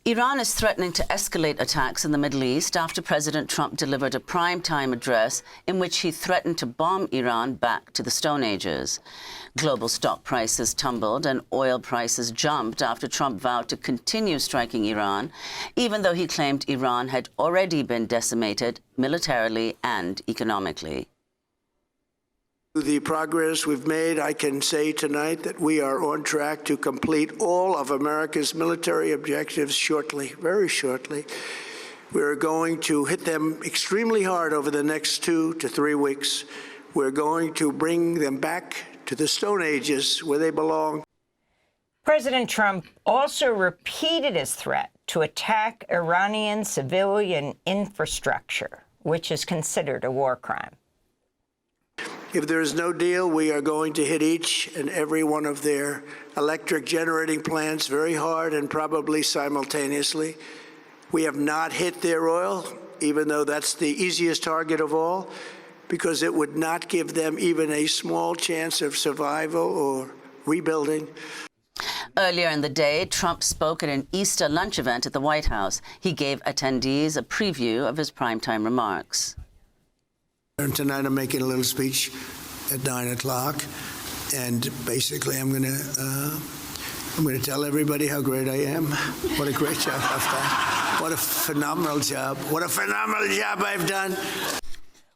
Iran is threatening to escalate attacks in the Middle East after President Trump delivered a primetime address in which he threatened to bomb Iran back to the Stone Ages. Global stock prices tumbled and oil prices jumped after Trump vowed to continue striking Iran, even though he claimed Iran had already been decimated militarily and economically. The progress we've made, I can say tonight that we are on track to complete all of America's military objectives shortly, very shortly. We're going to hit them extremely hard over the next 2 to 3 weeks. We're going to bring them back to the Stone Ages where they belong. President Trump also repeated his threat to attack Iranian civilian infrastructure, which is considered a war crime. If there is no deal, we are going to hit each and every one of their electric generating plants very hard and probably simultaneously. We have not hit their oil, even though that's the easiest target of all, because it would not give them even a small chance of survival or rebuilding. Earlier in the day, Trump spoke at an Easter lunch event at the White House. He gave attendees a preview of his primetime remarks. And tonight I'm making a little speech at 9 o'clock, and basically I'm going to tell everybody how great I am. What a great job I've done. What a phenomenal job. What a phenomenal job I've done.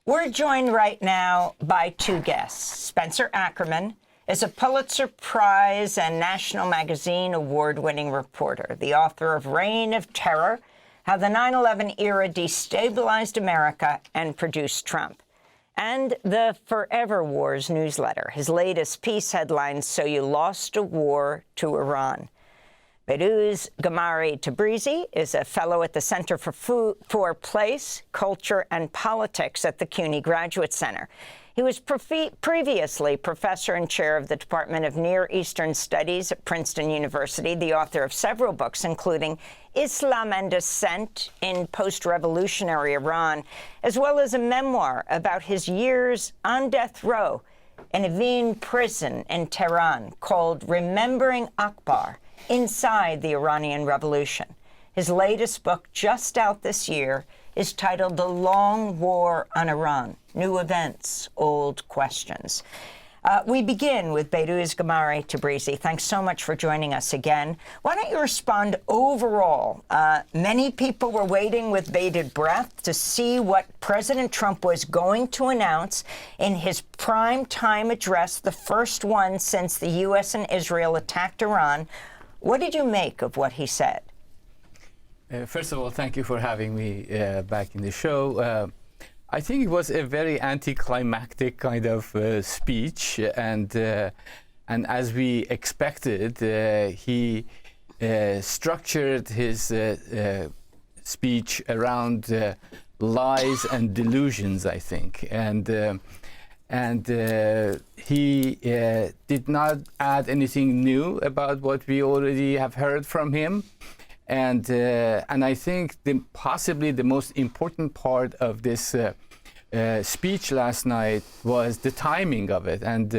We're joined right now by two guests. Spencer Ackerman is a Pulitzer Prize and National Magazine award-winning reporter, the author of Reign of Terror, How the 9/11 Era Destabilized America and Produced Trump, and the Forever Wars newsletter. His latest piece headlines, So You Lost a War to Iran. Behrooz Ghamari-Tabrizi is a fellow at the Center for Place, Culture, and Politics at the CUNY Graduate Center. He was previously professor and chair of the Department of Near Eastern Studies at Princeton University, the author of several books, including Islam and Dissent in Post-Revolutionary Iran, as well as a memoir about his years on death row in Evin prison in Tehran called Remembering Akbar, Inside the Iranian Revolution. His latest book, just out this year, is titled The Long War on Iran, New Events, Old Questions. We begin with Behrooz Ghamari-Tabrizi. Thanks so much for joining us again. Why don't you respond overall? Many people were waiting with bated breath to see what President Trump was going to announce in his prime-time address, the first one since the U.S. and Israel attacked Iran. What did you make of what he said? First of all, thank you for having me back in the show. I think it was a very anticlimactic kind of speech, and as we expected, he structured his speech around lies and delusions, I think, and he did not add anything new about what we already have heard from him. And I think possibly the most important part of this speech last night was the timing of it. And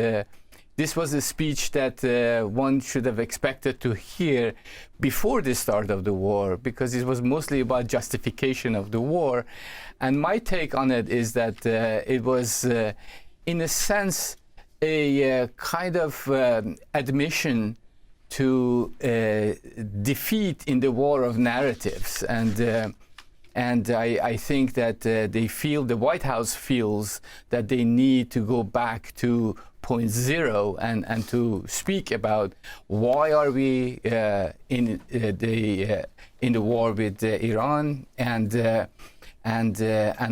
this was a speech that one should have expected to hear before the start of the war, because it was mostly about justification of the war. And my take on it is that it was, in a sense, a kind of admission to defeat in the war of narratives, and I think that the White House feels that they need to go back to point zero and to speak about why are we in the war with Iran, and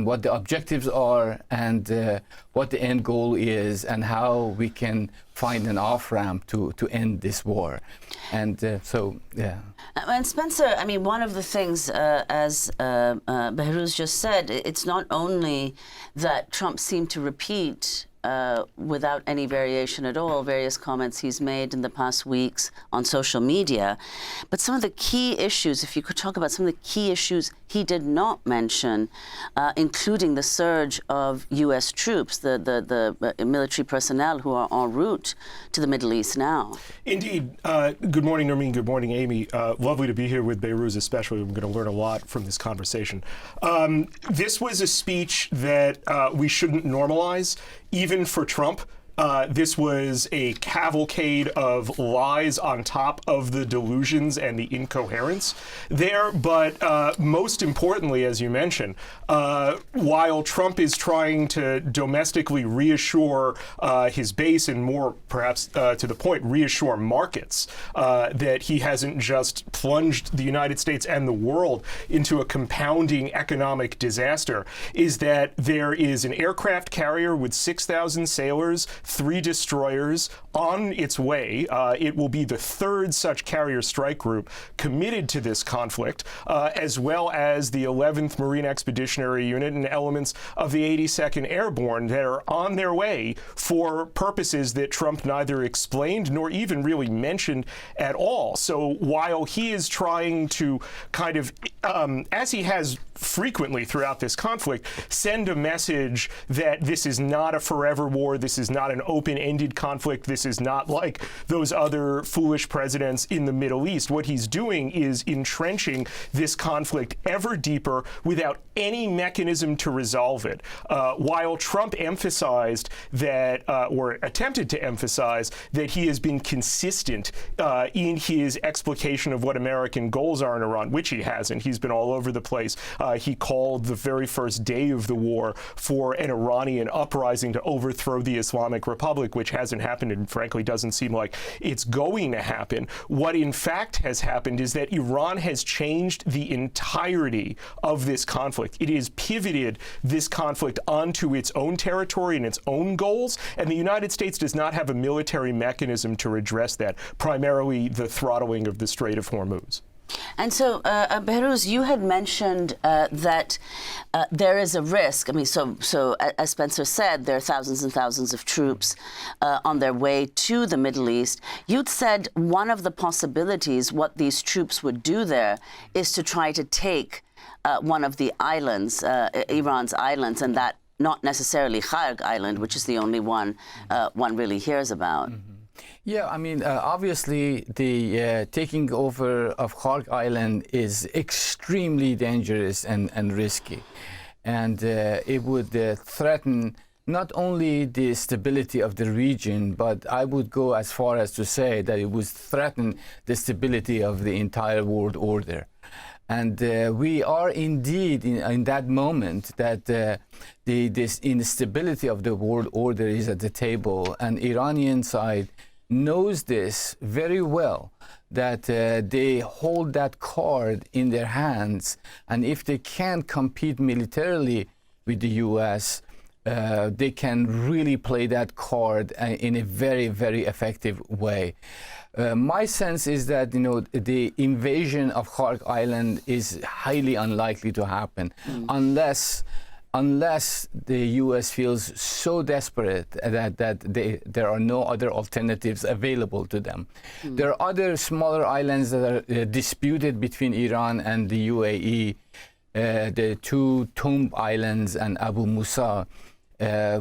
what the objectives are, and what the end goal is, and how we can find an off-ramp to end this war. And so, yeah. And Spencer, I mean, one of the things, as Behrooz just said, it's not only that Trump seemed to repeat without any variation at all, various comments he's made in the past weeks on social media. But some of the key issues, if you could talk about some of the key issues he did not mention, including the surge of U.S. troops, the military personnel who are en route to the Middle East now. Indeed. Good morning, Nermeen. Good morning, Amy. Lovely to be here with Behrooz, especially. I'm going to learn a lot from this conversation. This was a speech that we shouldn't normalize, even for Trump. This was a cavalcade of lies on top of the delusions and the incoherence there. But most importantly, as you mentioned, while Trump is trying to domestically reassure his base and more perhaps to the point, reassure markets that he hasn't just plunged the United States and the world into a compounding economic disaster, is that there is an aircraft carrier with 6,000 sailors, 3 destroyers on its way. It will be the 3rd such carrier strike group committed to this conflict, as well as the 11th Marine Expeditionary Unit and elements of the 82nd Airborne that are on their way for purposes that Trump neither explained nor even really mentioned at all. So while he is trying to kind of, as he has frequently throughout this conflict, send a message that this is not a forever war, this is not an open-ended conflict, this is not like those other foolish presidents in the Middle East. What he's doing is entrenching this conflict ever deeper without any mechanism to resolve it. While Trump emphasized that, or attempted to emphasize, that he has been consistent in his explication of what American goals are in Iran, which he hasn't. He's been all over the place. He called the very first day of the war for an Iranian uprising to overthrow the Islamic Republic, which hasn't happened and frankly doesn't seem like it's going to happen. What in fact has happened is that Iran has changed the entirety of this conflict. It has pivoted this conflict onto its own territory and its own goals, and the United States does not have a military mechanism to redress that, primarily the throttling of the Strait of Hormuz. And so, Behrooz, you had mentioned that there is a risk. I mean, so as Spencer said, there are thousands and thousands of troops on their way to the Middle East. You'd said one of the possibilities, what these troops would do there, is to try to take one of the islands, Iran's islands, and that not necessarily Kharg Island, which is the only one one really hears about. Mm-hmm. Yeah, I mean, obviously, the taking over of Kharg Island is extremely dangerous and risky. And it would threaten not only the stability of the region, but I would go as far as to say that it would threaten the stability of the entire world order. And we are indeed in that moment that this instability of the world order is at the table, and Iranian side knows this very well, that they hold that card in their hands, and if they can't compete militarily with the U.S., they can really play that card in a very, very effective way. My sense is that, the invasion of Kharg Island is highly unlikely to happen unless the U.S. feels so desperate that there are no other alternatives available to them. There are other smaller islands that are disputed between Iran and the UAE, the 2 Tomb Islands and Abu Musa,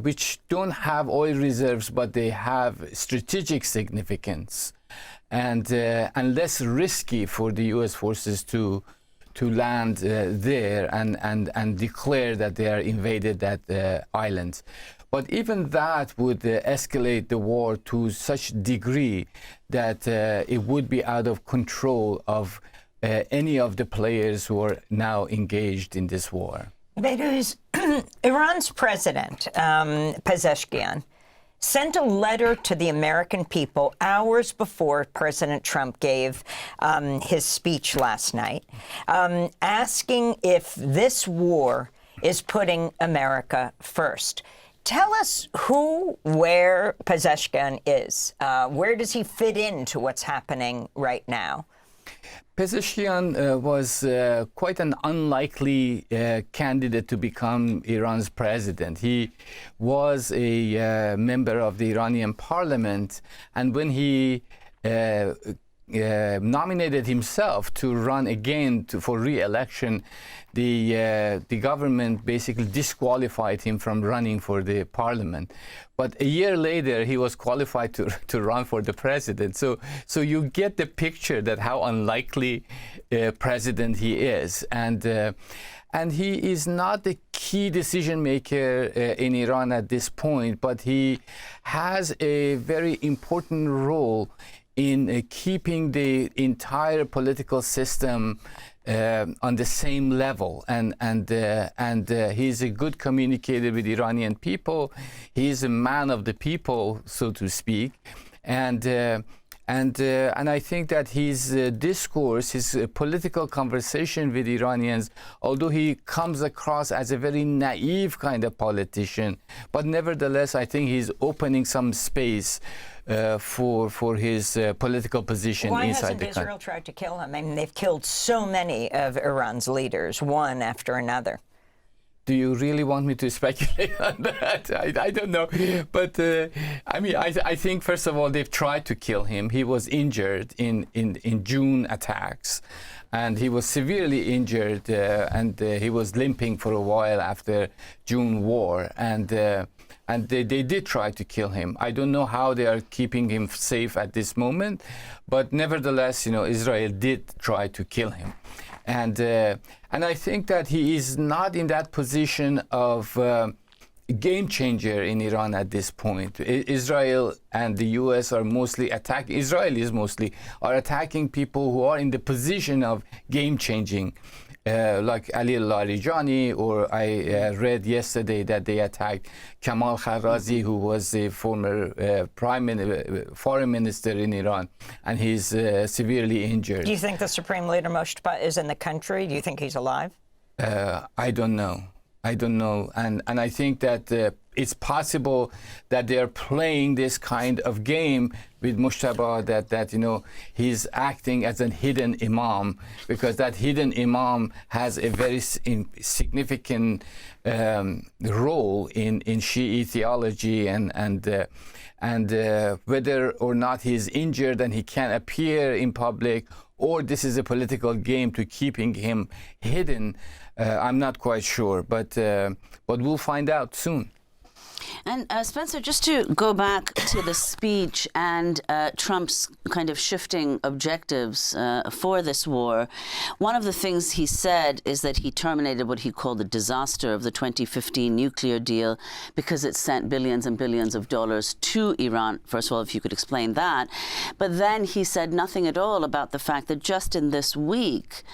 which don't have oil reserves, but they have strategic significance and less risky for the U.S. forces to land there and declare that they are invaded that islands. But even that would escalate the war to such degree that it would be out of control of any of the players who are now engaged in this war. Behrooz, Iran's president, Pezeshkian, sent a letter to the American people hours before President Trump gave his speech last night, asking if this war is putting America first. Tell us where Pezeshkian is. Where does he fit into what's happening right now? Pezeshkian was quite an unlikely candidate to become Iran's president. He was a member of the Iranian parliament, and when he nominated himself to run again for re-election, the government basically disqualified him from running for the parliament. But a year later, he was qualified to run for the president. So you get the picture that how unlikely president he is. And he is not the key decision maker in Iran at this point, but he has a very important role in keeping the entire political system on the same level, and he's a good communicator with Iranian people. He's a man of the people, so to speak, and I think that his discourse, his political conversation with Iranians, although he comes across as a very naive kind of politician, but nevertheless, I think he's opening some space for his political position Why inside hasn't the country. Israel tried to kill him? I mean, they've killed so many of Iran's leaders, one after another. Do you really want me to speculate on that? I don't know. But I mean, I think, first of all, they've tried to kill him. He was injured in June attacks. And he was severely injured, and he was limping for a while after June war. And they did try to kill him. I don't know how they are keeping him safe at this moment. But nevertheless, Israel did try to kill him. And I think that he is not in that position of game changer in Iran at this point. Israel and the U.S. are mostly attacking, Israelis mostly, are attacking people who are in the position of game changing, like Ali Larijani, or I read yesterday that they attacked Kamal Kharrazi, who was a former foreign minister in Iran, and he's severely injured. Do you think the Supreme Leader Moshtaba is in the country? Do you think he's alive? I don't know. And I think that it's possible that they are playing this kind of game with Moshtaba, that he's acting as a hidden imam, because that hidden imam has a very significant role in Shi'i theology, and whether or not he's injured and he can't appear in public, or this is a political game to keeping him hidden, I'm not quite sure, but we'll find out soon. And Spencer, just to go back to the speech and Trump's kind of shifting objectives for this war, one of the things he said is that he terminated what he called the disaster of the 2015 nuclear deal because it sent billions and billions of dollars to Iran. First of all, if you could explain that. But then he said nothing at all about the fact that just in this week,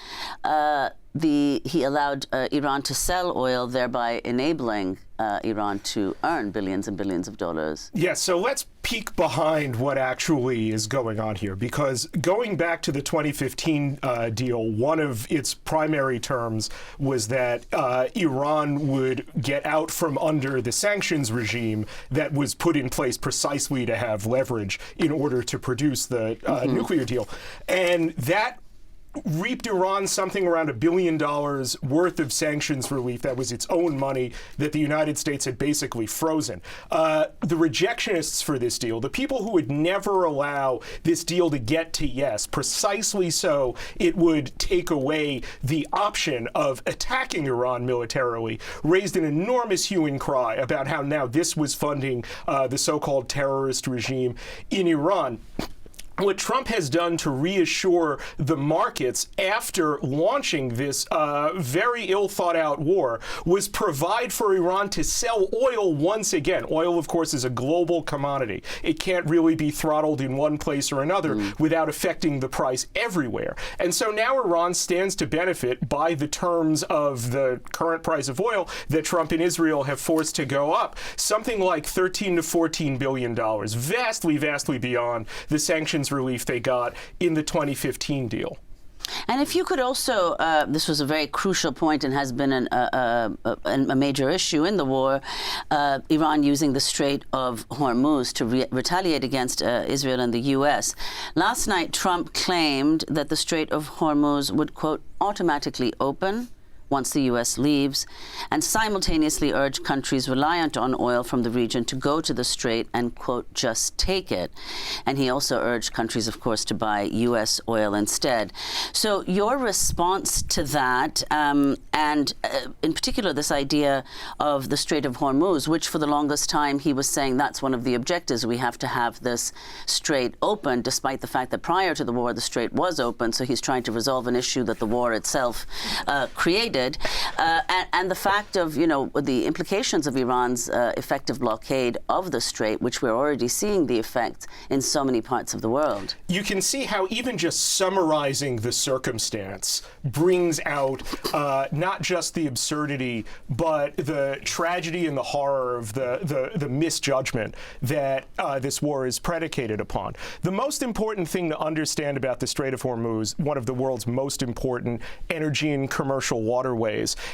he allowed Iran to sell oil, thereby enabling Iran to earn billions and billions of dollars. Yes, so let's peek behind what actually is going on here, because going back to the 2015 deal, one of its primary terms was that Iran would get out from under the sanctions regime that was put in place precisely to have leverage in order to produce the nuclear deal. And that reaped Iran something around $1 billion worth of sanctions relief. That was its own money that the United States had basically frozen. The rejectionists for this deal, the people who would never allow this deal to get to yes, precisely so it would take away the option of attacking Iran militarily, raised an enormous hue and cry about how now this was funding the so-called terrorist regime in Iran. What Trump has done to reassure the markets after launching this very ill-thought-out war was provide for Iran to sell oil once again. Oil, of course, is a global commodity. It can't really be throttled in one place or another without affecting the price everywhere. And so now Iran stands to benefit by the terms of the current price of oil that Trump and Israel have forced to go up, something like $13 to $14 billion, vastly, vastly beyond the sanctions relief they got in the 2015 deal. And if you could also, this was a very crucial point and has been a major issue in the war, Iran using the Strait of Hormuz to retaliate against Israel and the U.S. Last night, Trump claimed that the Strait of Hormuz would, quote, automatically open once the U.S. leaves, and simultaneously urged countries reliant on oil from the region to go to the strait and, quote, just take it. And he also urged countries, of course, to buy U.S. oil instead. So your response to that, and in particular this idea of the Strait of Hormuz, which for the longest time he was saying that's one of the objectives, we have to have this strait open, despite the fact that prior to the war the strait was open, so he's trying to resolve an issue that the war itself created. And the fact of, the implications of Iran's effective blockade of the strait, which we're already seeing the effect in so many parts of the world. You can see how even just summarizing the circumstance brings out not just the absurdity, but the tragedy and the horror of the misjudgment that this war is predicated upon. The most important thing to understand about the Strait of Hormuz, one of the world's most important energy and commercial waterways,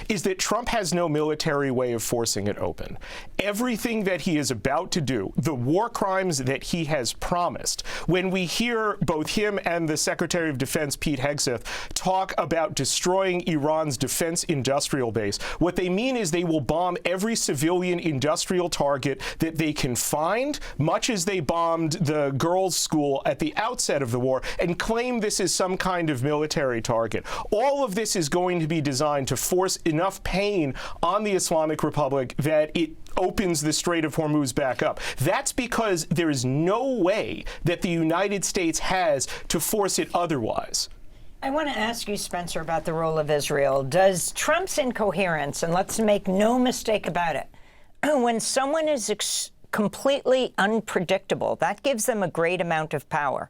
is that Trump has no military way of forcing it open. Everything that he is about to do, the war crimes that he has promised, when we hear both him and the Secretary of Defense, Pete Hegseth, talk about destroying Iran's defense industrial base, what they mean is they will bomb every civilian industrial target that they can find, much as they bombed the girls' school at the outset of the war, and claim this is some kind of military target. All of this is going to be designed to force enough pain on the Islamic Republic that it opens the Strait of Hormuz back up. That's because there is no way that the United States has to force it otherwise. I want to ask you, Spencer, about the role of Israel. Does Trump's incoherence, and let's make no mistake about it, when someone is completely unpredictable, that gives them a great amount of power.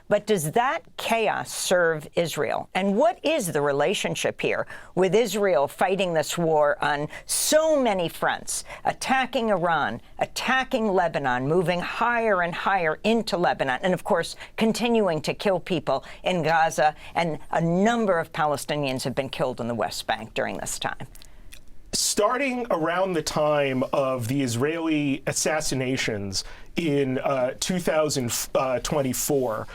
But does that chaos serve Israel? And what is the relationship here with Israel fighting this war on so many fronts, attacking Iran, attacking Lebanon, moving higher and higher into Lebanon, and of course, continuing to kill people in Gaza, and a number of Palestinians have been killed in the West Bank during this time? Starting around the time of the Israeli assassinations in 2024,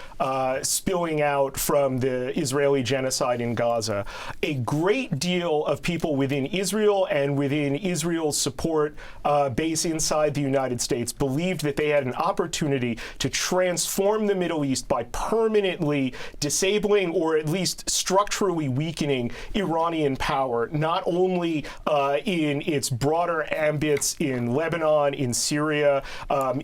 spilling out from the Israeli genocide in Gaza, a great deal of people within Israel and within Israel's support base inside the United States believed that they had an opportunity to transform the Middle East by permanently disabling or at least structurally weakening Iranian power, not only in its broader ambits in Lebanon, in Syria,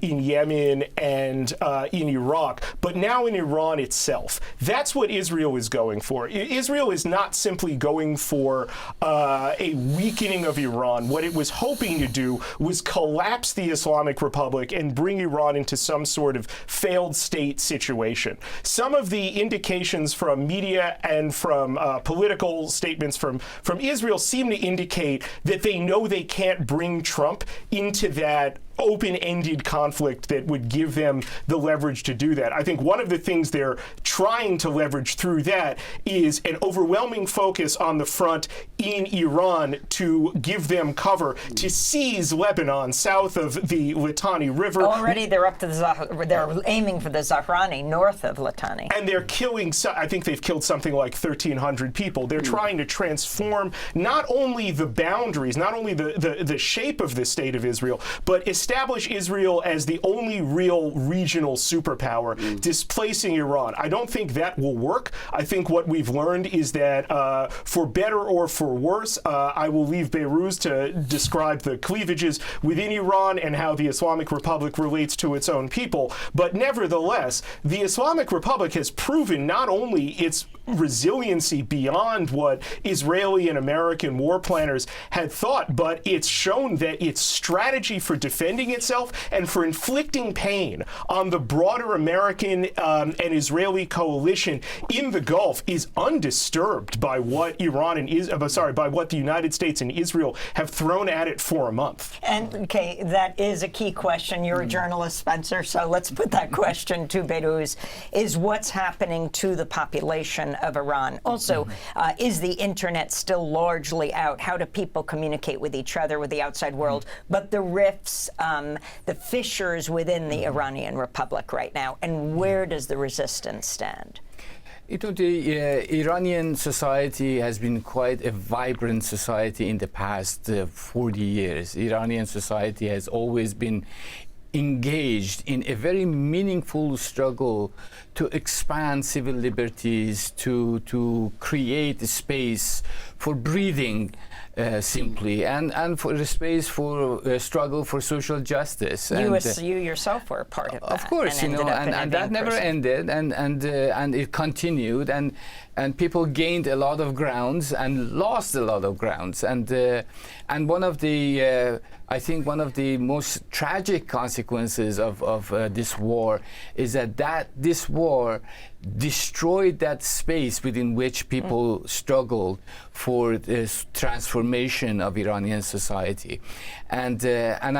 in Yemen, and in Iraq, but now in Iran itself. That's what Israel is going for. Israel is not simply going for a weakening of Iran. What it was hoping to do was collapse the Islamic Republic and bring Iran into some sort of failed state situation. Some of the indications from media and from political statements from Israel seem to indicate that they know they can't bring Trump into that open-ended conflict that would give them the leverage to do that. I think one of the things they're trying to leverage through that is an overwhelming focus on the front in Iran to give them cover to seize Lebanon south of the Litani River. Already they're up to they're aiming for the Zahrani north of Litani. And they're killing, I think they've killed something like 1,300 people. They're trying to transform not only the boundaries, not only the shape of the state of Israel, but establish Israel as the only real regional superpower, displacing Iran. I don't think that will work. I think what we've learned is that for better or for worse, I will leave Behrooz to describe the cleavages within Iran and how the Islamic Republic relates to its own people. But nevertheless, the Islamic Republic has proven not only its resiliency beyond what Israeli and American war planners had thought, but it's shown that its strategy for defending defending itself and for inflicting pain on the broader American and Israeli coalition in the Gulf is undisturbed by what by what the United States and Israel have thrown at it for a month. And okay, that is a key question. You're a journalist, Spencer, so let's put that question to Behrooz. Is what's happening to the population of Iran? Also, is the internet still largely out? How do people communicate with each other, with the outside world? But the rifts, the fissures within the Iranian Republic right now, and where does the resistance stand? The Iranian society has been quite a vibrant society in the past 40 years. Iranian society has always been engaged in a very meaningful struggle to expand civil liberties, to create a space for breathing simply, and for a space for struggle for social justice. You yourself were a part of that. Of course, and that never ended, and it continued, and people gained a lot of grounds and lost a lot of grounds, and one of the I think one of the most tragic consequences of this war is that this war destroyed that space within which people struggled for this transformation of Iranian society, and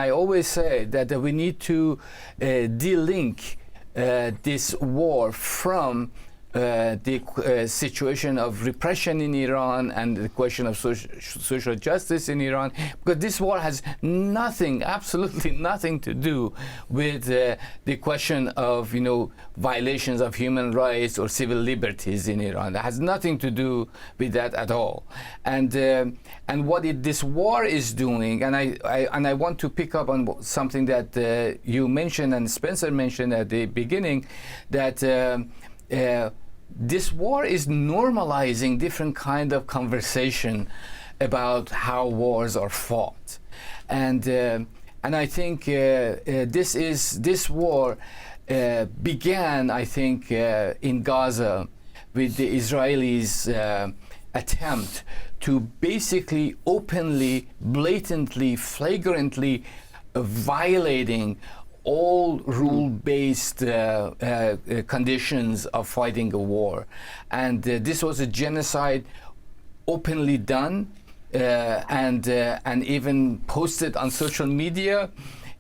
I always say that we need to de-link this war from the situation of repression in Iran and the question of social justice in Iran, because this war has nothing, absolutely nothing to do with the question of, violations of human rights or civil liberties in Iran. It has nothing to do with that at all. And what this war is doing, and I want to pick up on something that you mentioned and Spencer mentioned at the beginning, that this war is normalizing different kind of conversation about how wars are fought, and I think this war began, I think, in Gaza with the Israelis' attempt to basically openly, blatantly, flagrantly violating all rule-based conditions of fighting a war, and this was a genocide openly done and even posted on social media,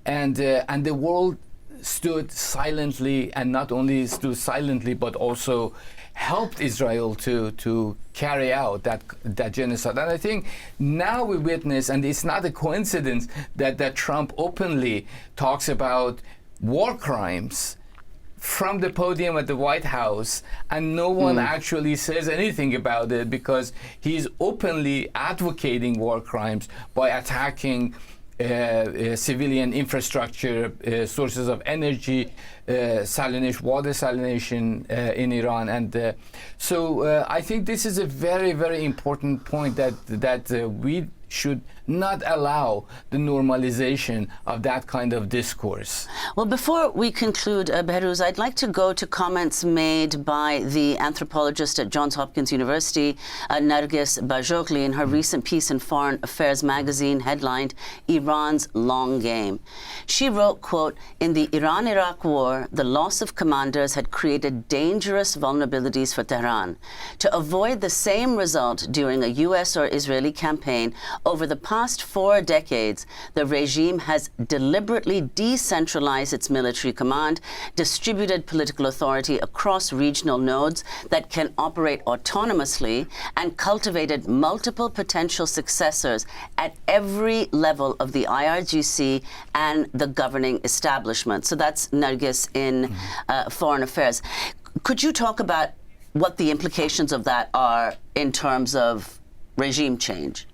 and the world stood silently, and not only stood silently but also helped Israel to carry out that genocide. And I think now we witness, and it's not a coincidence that Trump openly talks about war crimes from the podium at the White House, and no one actually says anything about it, because he's openly advocating war crimes by attacking civilian infrastructure, sources of energy, water salination in Iran, and so I think this is a very, very important point that we should not allow the normalization of that kind of discourse. Well, before we conclude, Behrooz, I'd like to go to comments made by the anthropologist at Johns Hopkins University, Narges Bajogli, in her recent piece in Foreign Affairs magazine headlined "Iran's Long Game." She wrote, quote, "In the Iran-Iraq war, the loss of commanders had created dangerous vulnerabilities for Tehran. To avoid the same result during a U.S. or Israeli campaign, over the past 4 decades, the regime has deliberately decentralized its military command, distributed political authority across regional nodes that can operate autonomously, and cultivated multiple potential successors at every level of the IRGC and the governing establishment." So that's Nargis in Foreign Affairs. Could you talk about what the implications of that are in terms of regime change?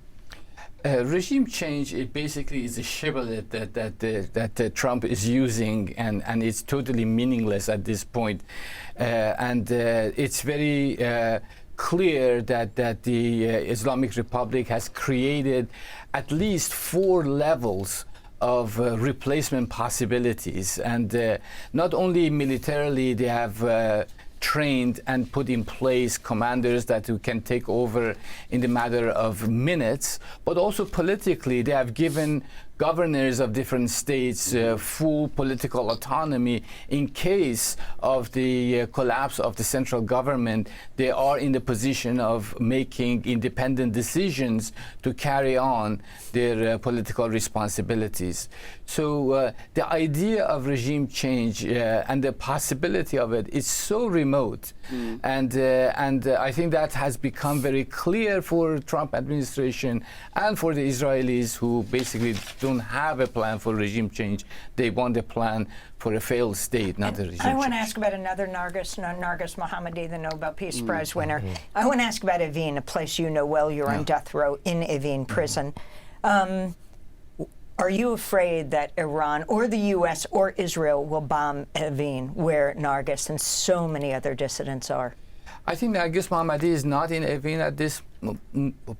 Regime change, it basically is a shibboleth that Trump is using, and it's totally meaningless at this point. And it's very clear that the Islamic Republic has created at least 4 levels of replacement possibilities. And not only militarily, they have trained and put in place commanders that can take over in the matter of minutes, but also politically, they have given governors of different states full political autonomy in case of the collapse of the central government. They are in the position of making independent decisions to carry on their political responsibilities. So the idea of regime change and the possibility of it is so remote, and I think that has become very clear for Trump administration and for the Israelis, who basically don't have a plan for regime change. They want a plan for a failed state, not a regime I want to change. ask about another Nargis Mohammadi, the Nobel Peace Prize winner. I want to ask about Evin, a place you know well. You're on death row in Evin prison. Are you afraid that Iran or the U.S. or Israel will bomb Evin, where Nargis and so many other dissidents are? I think Nargis Mohammadi is not in Evin at this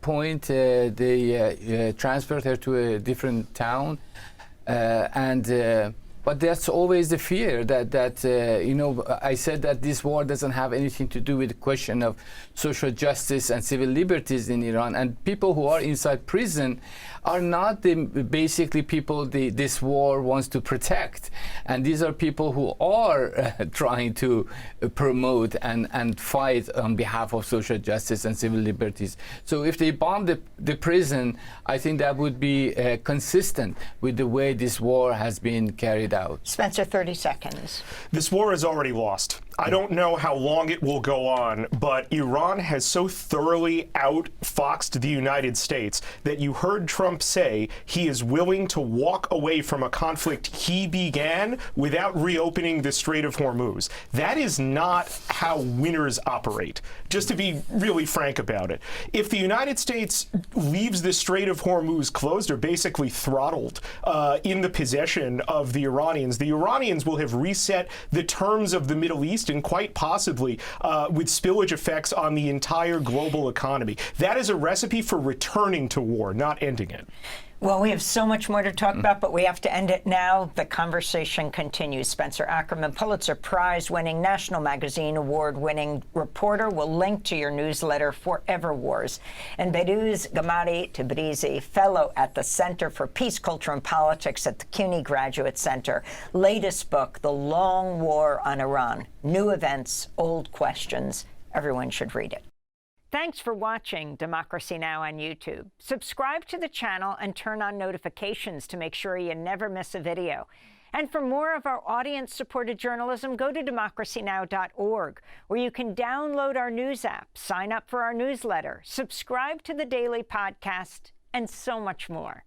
point. They transferred her to a different town, but that's always the fear that you know, I said that this war doesn't have anything to do with the question of social justice and civil liberties in Iran, and people who are inside prison are not the basically people this war wants to protect, and these are people who are trying to promote and fight on behalf of social justice and civil liberties. So if they bomb the prison, I think that would be consistent with the way this war has been carried out. Spencer, 30 seconds. This war is already lost. I don't know how long it will go on, but Iran has so thoroughly outfoxed the United States that you heard Trump say he is willing to walk away from a conflict he began without reopening the Strait of Hormuz. That is not how winners operate, just to be really frank about it. If the United States leaves the Strait of Hormuz closed or basically throttled in the possession of the Iranians will have reset the terms of the Middle East, and quite possibly with spillage effects on the entire global economy. That is a recipe for returning to war, not ending it. Well, we have so much more to talk about, but we have to end it now. The conversation continues. Spencer Ackerman, Pulitzer Prize-winning, National Magazine Award-winning reporter, will link to your newsletter, Forever Wars. And Behrooz Ghamari-Tabrizi, fellow at the Center for Peace, Culture, and Politics at the CUNY Graduate Center. Latest book, The Long War on Iran. New events, old questions. Everyone should read it. Thanks for watching Democracy Now! On YouTube. Subscribe to the channel and turn on notifications to make sure you never miss a video. And for more of our audience-supported journalism, go to democracynow.org, where you can download our news app, sign up for our newsletter, subscribe to the daily podcast, and so much more.